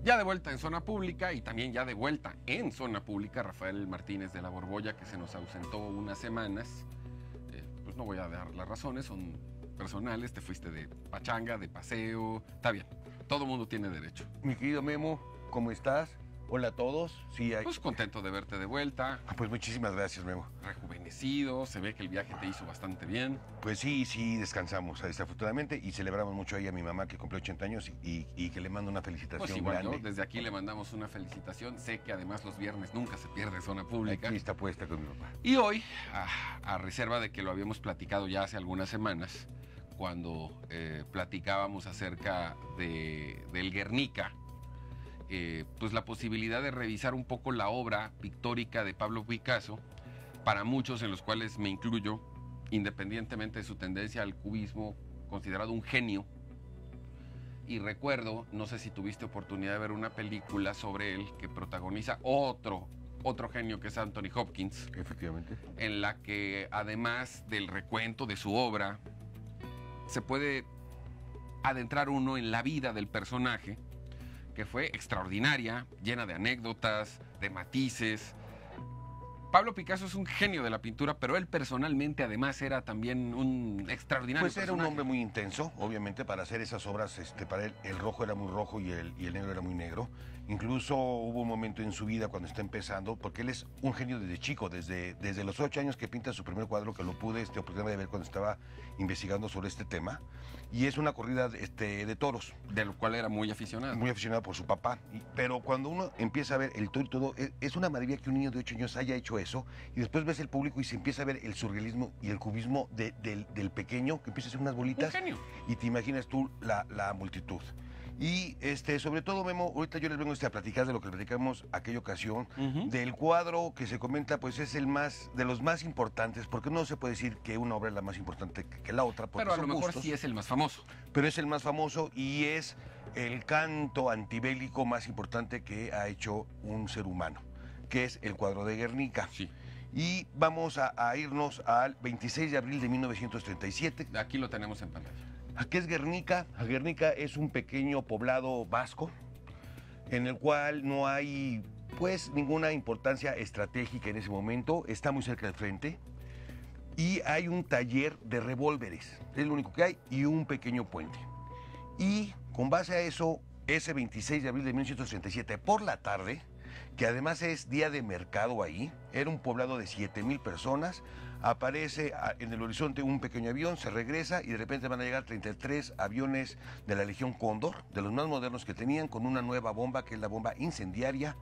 Ya de vuelta en Zona Pública y también ya de vuelta en Zona Pública, Rafael Martínez de la Borbolla, que se nos ausentó unas semanas. Pues no voy a dar las razones, son personales. Te fuiste de pachanga, de paseo. Está bien, todo mundo tiene derecho. Mi querido Memo, ¿cómo estás? Hola a todos. Sí, Pues contento de verte de vuelta. Pues muchísimas gracias, Memo. Rejuvenecido, se ve que el viaje te hizo bastante bien. Pues sí, descansamos desafortunadamente y celebramos mucho ahí a mi mamá que cumplió 80 años y que le mando una felicitación Pues igual grande. yo, desde aquí le mandamos una felicitación. Sé que además los viernes nunca se pierde Zona Pública. Aquí está puesta con mi papá. Y hoy, a reserva de que lo habíamos platicado ya hace algunas semanas, cuando platicábamos acerca del Guernica, pues la posibilidad de revisar un poco la obra pictórica de Pablo Picasso, para muchos, en los cuales me incluyo, independientemente de su tendencia al cubismo, considerado un genio. Y recuerdo, no sé si tuviste oportunidad de ver una película sobre él que protagoniza otro genio que es Anthony Hopkins, Efectivamente. en la que además del recuento de su obra, se puede adentrar uno en la vida del personaje, que fue extraordinaria, llena de anécdotas, de matices. Pablo Picasso es un genio de la pintura, pero él personalmente además era también un extraordinario Pues era un personaje. hombre muy intenso, obviamente, para hacer esas obras. Para él el rojo era muy rojo y el negro era muy negro. Incluso hubo un momento en su vida cuando está empezando, porque él es un genio desde chico, desde los 8 años que pinta su primer cuadro, que lo pude oportunidad de ver cuando estaba investigando sobre este tema. Y es una corrida de toros. De lo cual era muy aficionado. Muy aficionado por su papá. Pero cuando uno empieza a ver el toro y todo, es una maravilla que un niño de 8 años haya hecho eso. Y después ves el público y se empieza a ver el surrealismo y el cubismo del pequeño, que empieza a hacer unas bolitas. Un genio. Y te imaginas tú la multitud. Y sobre todo, Memo, ahorita yo les vengo a platicar de lo que platicamos aquella ocasión, del cuadro que se comenta, pues es de los más importantes, porque no se puede decir que una obra es la más importante que la otra, porque Pero a lo son mejor gustos, sí es el más famoso. pero es el más famoso y es el canto antibélico más importante que ha hecho un ser humano, que es el cuadro de Guernica. Sí. Y vamos a irnos al 26 de abril de 1937. Aquí lo tenemos en pantalla. ¿Qué es Guernica? Guernica es un pequeño poblado vasco en el cual no hay pues ninguna importancia estratégica en ese momento, está muy cerca del frente y hay un taller de revólveres, es lo único que hay, y un pequeño puente. Y con base a eso, ese 26 de abril de 1937 por la tarde, que además es día de mercado ahí, era un poblado de 7,000 personas, aparece en el horizonte un pequeño avión, se regresa y de repente van a llegar 33 aviones de la Legión Cóndor, de los más modernos que tenían, con una nueva bomba, que es la bomba incendiaria,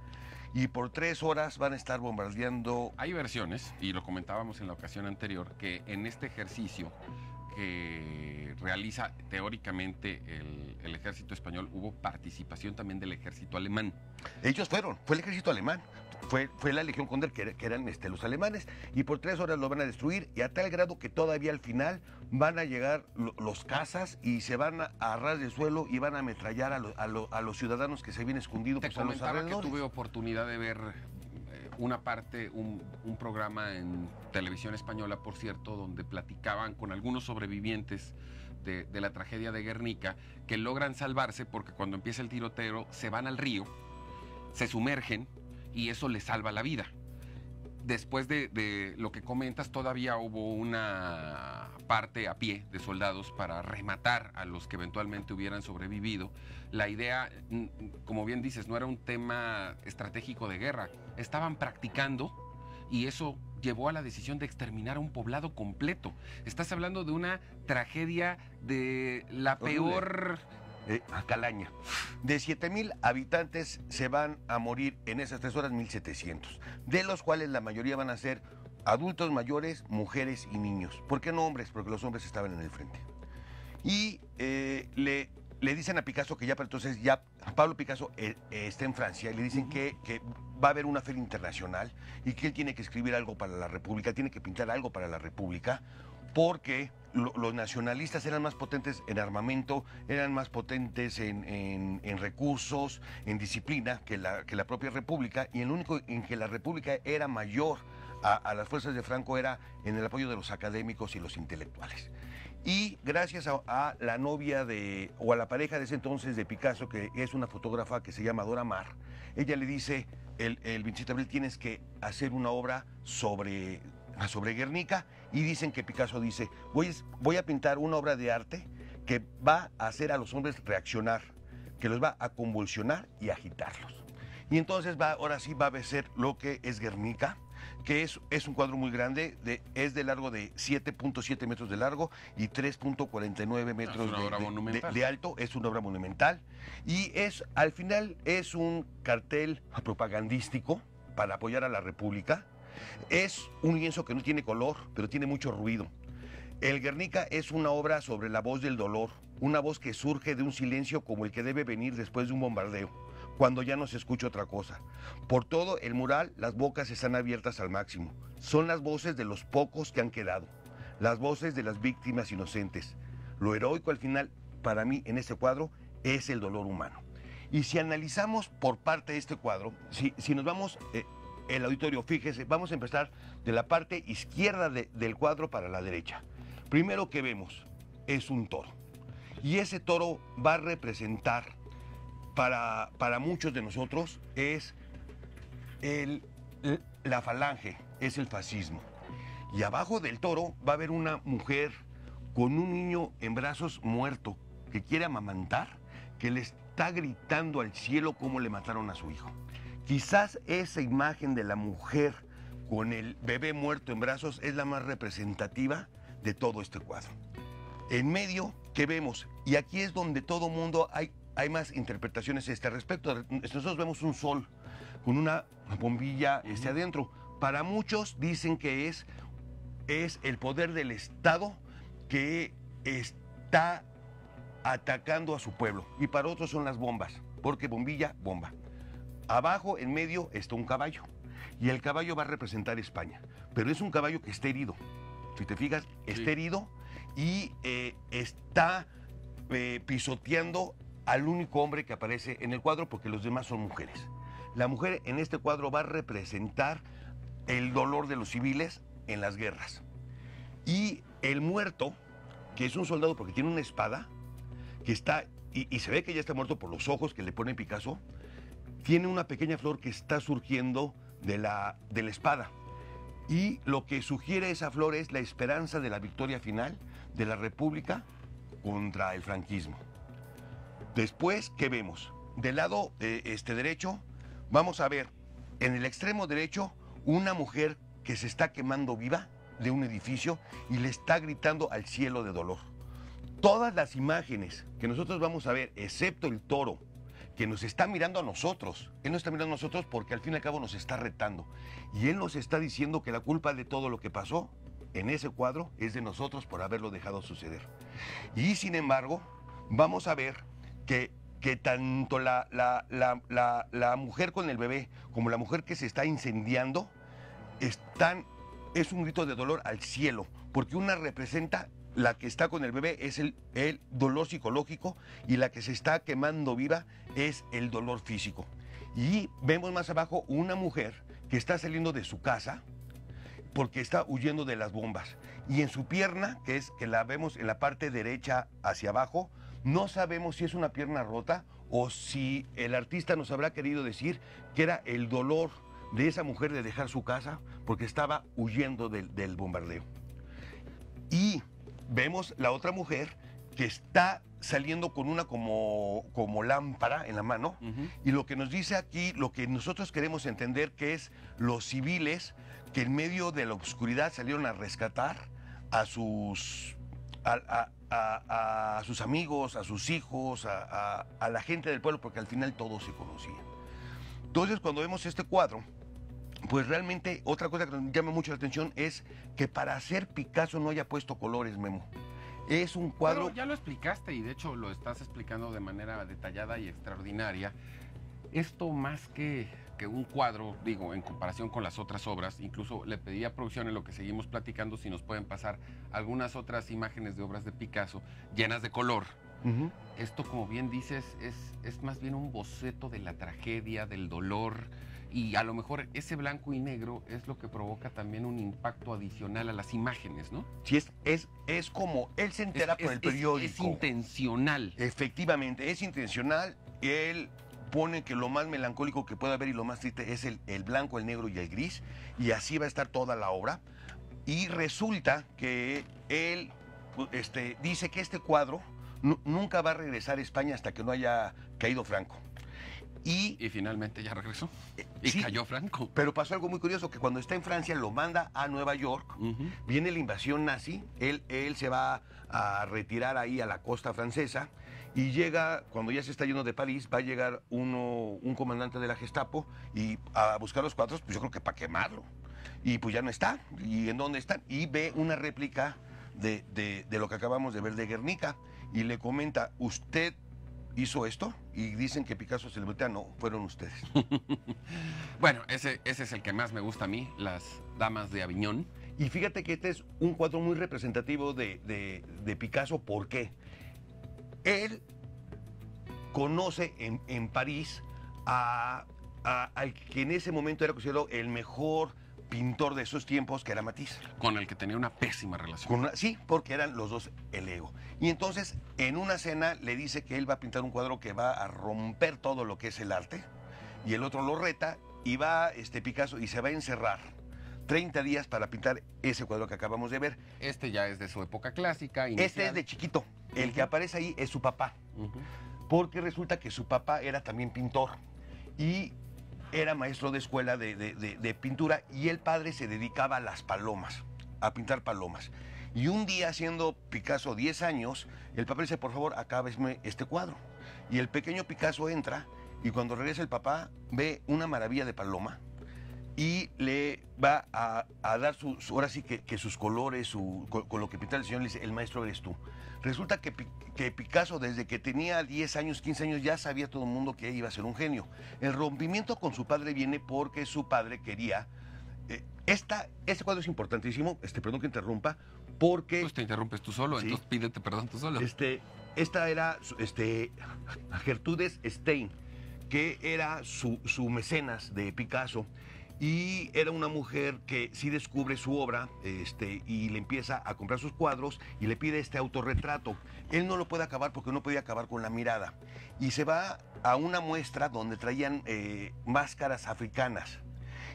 y por 3 horas van a estar bombardeando. Hay versiones, y lo comentábamos en la ocasión anterior, que en este ejercicio que realiza teóricamente el ejército español, hubo participación también del ejército alemán. Ellos fue el ejército alemán, fue la Legión Cóndor, que eran los alemanes, y por 3 horas lo van a destruir, y a tal grado que todavía al final van a llegar los cazas y se van a ras del suelo y van a ametrallar a los ciudadanos que se habían escondido Te pues, a los comentaba que alrededores. tuve oportunidad de ver una parte, un programa en televisión española, por cierto, donde platicaban con algunos sobrevivientes de la tragedia de Guernica, que logran salvarse porque cuando empieza el tiroteo se van al río, se sumergen y eso les salva la vida. Después de lo que comentas, todavía hubo una parte a pie de soldados para rematar a los que eventualmente hubieran sobrevivido. La idea, como bien dices, no era un tema estratégico de guerra. Estaban practicando y eso llevó a la decisión de exterminar a un poblado completo. Estás hablando de una tragedia de la peor... Calaña. De 7,000 habitantes se van a morir en esas 3 horas 1,700, de los cuales la mayoría van a ser adultos mayores, mujeres y niños. ¿Por qué no hombres? Porque los hombres estaban en el frente. Y le dicen a Picasso que ya para entonces, ya Pablo Picasso está en Francia, y le dicen que va a haber una feria internacional y que él tiene que escribir algo para la República, tiene que pintar algo para la República, porque los nacionalistas eran más potentes en armamento, eran más potentes en recursos, en disciplina que la propia República, y el único en que la República era mayor a las fuerzas de Franco era en el apoyo de los académicos y los intelectuales. Y gracias a la novia o a la pareja de ese entonces de Picasso, que es una fotógrafa que se llama Dora Maar, ella le dice, el 27 de abril tienes que hacer una obra sobre Guernica, y dicen que Picasso dice, voy a pintar una obra de arte que va a hacer a los hombres reaccionar, que los va a convulsionar y agitarlos. Y entonces ahora sí va a ser lo que es Guernica, que es un cuadro muy grande, es de largo de 7.7 metros de largo y 3.49 metros de alto. Es una obra monumental y al final es un cartel propagandístico para apoyar a la República. Es un lienzo que no tiene color, pero tiene mucho ruido. El Guernica es una obra sobre la voz del dolor, una voz que surge de un silencio como el que debe venir después de un bombardeo, cuando ya no se escucha otra cosa. Por todo el mural, las bocas están abiertas al máximo. Son las voces de los pocos que han quedado, las voces de las víctimas inocentes. Lo heroico al final, para mí, en este cuadro, es el dolor humano. Y si analizamos por parte de este cuadro, si nos vamos, el auditorio, fíjese, vamos a empezar de la parte izquierda del cuadro para la derecha. Primero que vemos es un toro. Y ese toro va a representar, para muchos de nosotros, es la falange, es el fascismo. Y abajo del toro va a haber una mujer con un niño en brazos muerto que quiere amamantar, que le está gritando al cielo cómo le mataron a su hijo. Quizás esa imagen de la mujer con el bebé muerto en brazos es la más representativa de todo este cuadro. En medio, ¿qué vemos? Y aquí es donde todo mundo hay más interpretaciones a este respecto. Nosotros vemos un sol con una bombilla adentro. Para muchos dicen que es el poder del Estado que está atacando a su pueblo. Y para otros son las bombas, porque bombilla, bomba. Abajo, en medio, está un caballo. Y el caballo va a representar España. Pero es un caballo que está herido. Si te fijas, está herido y está pisoteando al único hombre que aparece en el cuadro, porque los demás son mujeres. La mujer en este cuadro va a representar el dolor de los civiles en las guerras. Y el muerto, que es un soldado porque tiene una espada, que está, y se ve que ya está muerto por los ojos que le pone Picasso, tiene una pequeña flor que está surgiendo de la espada. Y lo que sugiere esa flor es la esperanza de la victoria final de la República contra el franquismo. Después, ¿qué vemos? Del lado derecho, vamos a ver en el extremo derecho una mujer que se está quemando viva de un edificio y le está gritando al cielo de dolor. Todas las imágenes que nosotros vamos a ver, excepto el toro, que nos está mirando a nosotros. Él nos está mirando a nosotros porque al fin y al cabo nos está retando. Y él nos está diciendo que la culpa de todo lo que pasó en ese cuadro es de nosotros por haberlo dejado suceder. Y sin embargo, vamos a ver que tanto la mujer con el bebé como la mujer que se está incendiando es un grito de dolor al cielo, porque una representa, la que está con el bebé es el dolor psicológico y la que se está quemando viva es el dolor físico. Y vemos más abajo una mujer que está saliendo de su casa porque está huyendo de las bombas. Y en su pierna, que la vemos en la parte derecha hacia abajo, no sabemos si es una pierna rota o si el artista nos habrá querido decir que era el dolor de esa mujer de dejar su casa porque estaba huyendo del bombardeo. Y vemos la otra mujer que está saliendo con una como lámpara en la mano. Y lo que nos dice aquí, lo que nosotros queremos entender, que es los civiles que en medio de la oscuridad salieron a rescatar a sus amigos, a sus hijos, a la gente del pueblo, porque al final todos se conocían. Entonces, cuando vemos este cuadro, pues realmente otra cosa que nos llama mucho la atención es que para hacer Picasso no haya puesto colores, Memo. Es un cuadro... Pero ya lo explicaste y de hecho lo estás explicando de manera detallada y extraordinaria. Esto más que un cuadro, digo, en comparación con las otras obras, incluso le pedí a producción en lo que seguimos platicando si nos pueden pasar algunas otras imágenes de obras de Picasso llenas de color. Esto, como bien dices, es más bien un boceto de la tragedia, del dolor y a lo mejor ese blanco y negro es lo que provoca también un impacto adicional a las imágenes, ¿no? Sí, es como él se entera por el periódico. Es intencional. Efectivamente, es intencional. Él pone que lo más melancólico que puede haber y lo más triste es el blanco, el negro y el gris, y así va a estar toda la obra. Y resulta que él dice que este cuadro nunca va a regresar a España hasta que no haya caído Franco. Y finalmente ya regresó. Y sí, cayó Franco. pero pasó algo muy curioso, que cuando está en Francia lo manda a Nueva York, viene la invasión nazi, él se va a retirar ahí a la costa francesa, y llega, cuando ya se está yendo de París, va a llegar un comandante de la Gestapo y a buscar los cuadros, pues yo creo que para quemarlo. Y pues ya no está. ¿Y en dónde están? Y ve una réplica de lo que acabamos de ver de Guernica, y le comenta, ¿usted hizo esto? Y dicen que Picasso se le voltea, no, fueron ustedes. Bueno, ese es el que más me gusta a mí, Las Damas de Aviñón. Y fíjate que este es un cuadro muy representativo de Picasso. ¿Por qué? Él conoce en París al que en ese momento era considerado el mejor pintor de esos tiempos, que era Matisse. Con el que tenía una pésima relación. Sí, porque eran los dos el ego. Y entonces, en una cena, le dice que él va a pintar un cuadro que va a romper todo lo que es el arte, y el otro lo reta, y va Picasso y se va a encerrar 30 días para pintar ese cuadro que acabamos de ver. Este ya es de su época clásica. Inicial. Este es de chiquito. El que aparece ahí es su papá. Porque resulta que su papá era también pintor y era maestro de escuela de pintura, y el padre se dedicaba a las palomas, a pintar palomas. Y un día, siendo Picasso 10 años, el papá dice, por favor, acábesme este cuadro. Y el pequeño Picasso entra, y cuando regresa el papá, ve una maravilla de paloma, y le va a dar ahora sí que sus colores, con lo que pinta el señor, le dice, el maestro eres tú. Resulta que Picasso, desde que tenía 10 años, 15 años, ya sabía todo el mundo que iba a ser un genio. El rompimiento con su padre viene porque su padre quería... este cuadro es importantísimo, perdón que interrumpa, porque... Pues te interrumpes tú solo, sí. Entonces pídete perdón tú solo. Esta era Gertrudes Stein, que era su mecenas de Picasso, y era una mujer que sí descubre su obra y le empieza a comprar sus cuadros y le pide este autorretrato. Él no lo puede acabar porque no podía acabar con la mirada. Y se va a una muestra donde traían máscaras africanas.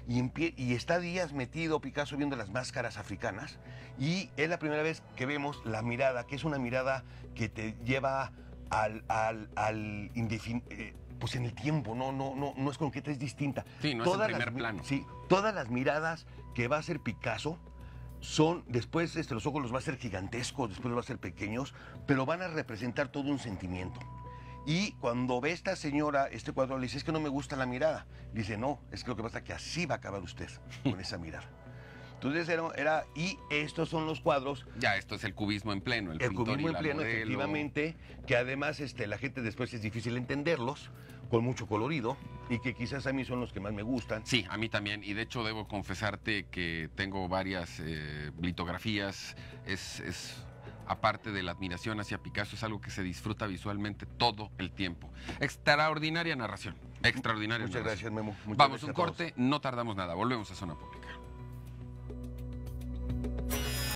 Y está días metido Picasso viendo las máscaras africanas, y es la primera vez que vemos la mirada, que es una mirada que te lleva al indefinido. Pues en el tiempo, no es concreta, es distinta. Sí, no es el primer plano. Sí, todas las miradas que va a hacer Picasso son, después los ojos los va a hacer gigantescos, después los va a hacer pequeños, pero van a representar todo un sentimiento. Y cuando ve esta señora este cuadro, le dice, es que no me gusta la mirada. Le dice, no, es que lo que pasa es que así va a acabar usted con esa mirada. Entonces y estos son los cuadros. Ya, esto es el cubismo en pleno, el cubismo en pleno, modelo. Efectivamente, que además la gente después es difícil entenderlos, con mucho colorido, y que quizás a mí son los que más me gustan. Sí, a mí también, y de hecho debo confesarte que tengo varias litografías, aparte de la admiración hacia Picasso, es algo que se disfruta visualmente todo el tiempo. Extraordinaria narración, extraordinaria Muchas narración. gracias, Memo. Vamos, un corte, no tardamos nada, volvemos a Zona Pop.